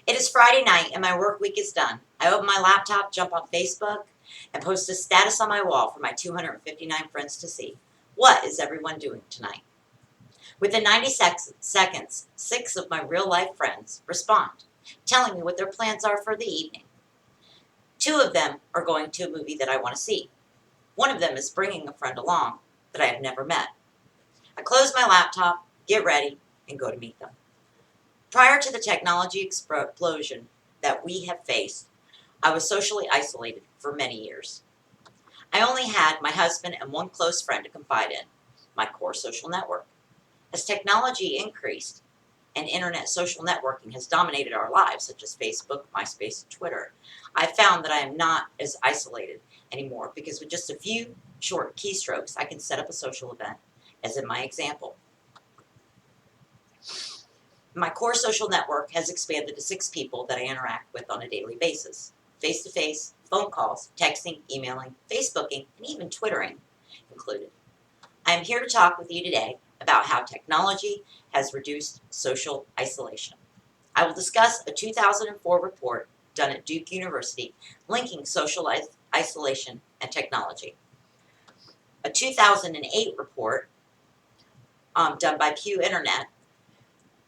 It is Friday night and my work week is done. I open my laptop, jump on Facebook, and post a status on my wall for my 259 friends to see. What is everyone doing tonight? Within 90 seconds, 6 of my real-life friends respond, telling me what their plans are for the evening. 2 of them are going to a movie that I want to see. 1 of them is bringing a friend along that I have never met. I close my laptop, get ready, and go to meet them. Prior to the technology explosion that we have faced, I was socially isolated for many years. I only had my husband and 1 close friend to confide in, my core social network. As technology increased and internet social networking has dominated our lives, such as Facebook, MySpace, and Twitter, I found that I am not as isolated anymore because with just a few short keystrokes, I can set up a social event, as in my example. My core social network has expanded to 6 people that I interact with on a daily basis. Face-to-face, phone calls, texting, emailing, Facebooking, and even Twittering included. I am here to talk with you today about how technology has reduced social isolation. I will discuss a 2004 report done at Duke University linking social isolation and technology. A 2008 report done by Pew Internet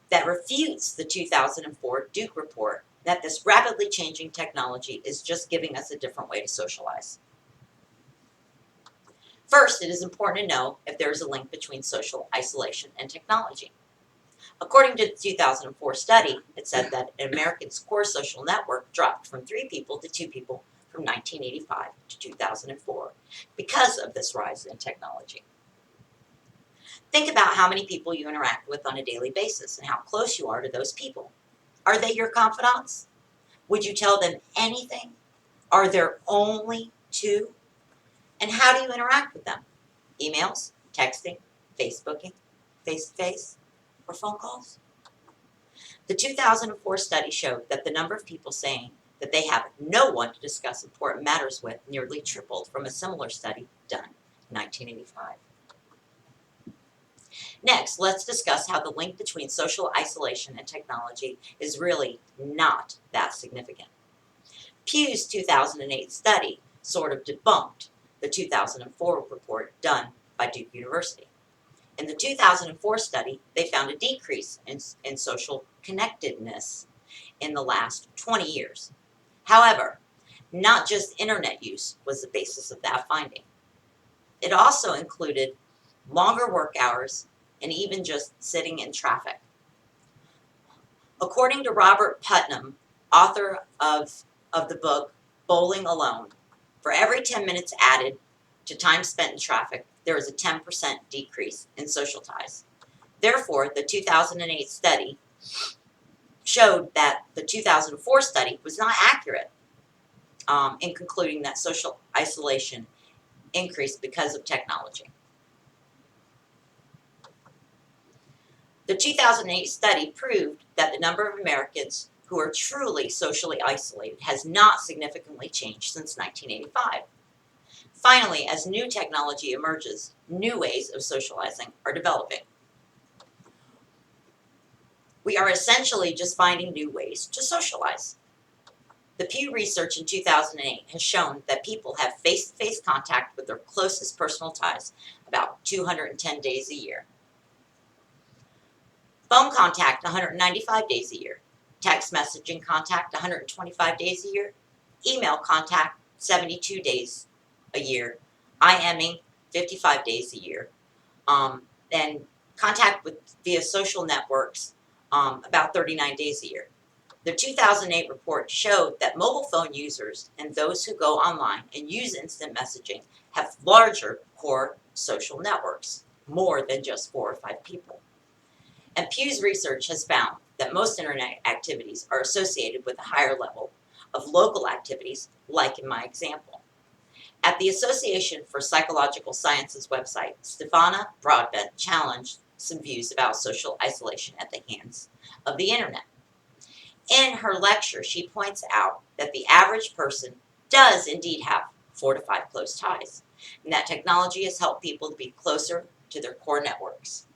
that refutes the 2004 Duke report that this rapidly changing technology is just giving us a different way to socialize. First, it is important to know if there is a link between social isolation and technology. According to the 2004 study, it said that an American's core social network dropped from 3 people to 2 people from 1985 to 2004 because of this rise in technology. Think about how many people you interact with on a daily basis and how close you are to those people. Are they your confidants? Would you tell them anything? Are there only 2? And how do you interact with them? Emails, texting, Facebooking, face-to-face, or phone calls? The 2004 study showed that the number of people saying that they have no one to discuss important matters with nearly tripled from a similar study done in 1985. Next, let's discuss how the link between social isolation and technology is really not that significant. Pew's 2008 study sort of debunked the 2004 report done by Duke University. In the 2004 study, they found a decrease in social connectedness in the last 20 years. However, not just internet use was the basis of that finding. It also included longer work hours and even just sitting in traffic. According to Robert Putnam, author of the book Bowling Alone, for every 10 minutes added to time spent in traffic, there is a 10% decrease in social ties. Therefore, the 2008 study showed that the 2004 study was not accurate in concluding that social isolation increased because of technology. The 2008 study proved that the number of Americans who are truly socially isolated has not significantly changed since 1985. Finally, as new technology emerges, new ways of socializing are developing. We are essentially just finding new ways to socialize. The Pew research in 2008 has shown that people have face-to-face contact with their closest personal ties about 210 days a year. Phone contact 195 days a year. Text messaging contact 125 days a year. Email contact 72 days a year. IMing 55 days a year. And contact via social networks about 39 days a year. The 2008 report showed that mobile phone users and those who go online and use instant messaging have larger core social networks, more than just 4 or 5 people. And Pew's research has found that most internet activities are associated with a higher level of local activities, like in my example. At the Association for Psychological Sciences website, Stefana Broadbent challenged some views about social isolation at the hands of the internet. In her lecture, she points out that the average person does indeed have 4 to 5 close ties, and that technology has helped people to be closer to their core networks.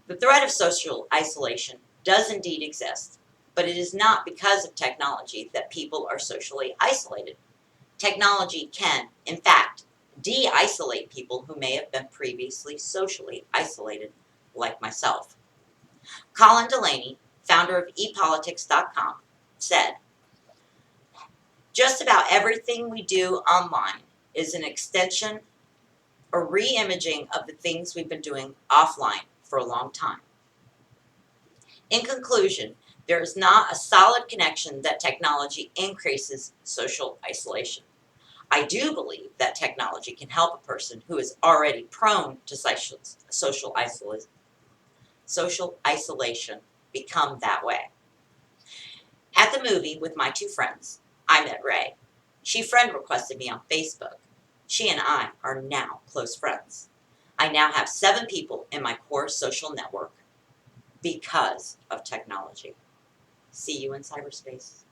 The threat of social isolation does indeed exist, But it is not because of technology that people are socially isolated. Technology can, in fact, de-isolate people who may have been previously socially isolated, like myself. Colin Delaney, founder of ePolitics.com, said, "Just about everything we do online is an extension or re-imaging of the things we've been doing offline for a long time." In conclusion, there is not a solid connection that technology increases social isolation. I do believe that technology can help a person who is already prone to social isolation become that way. At the movie with my two friends, I met Ray. She friend requested me on Facebook. She and I are now close friends. I now have 7 people in my core social network because of technology. See you in cyberspace.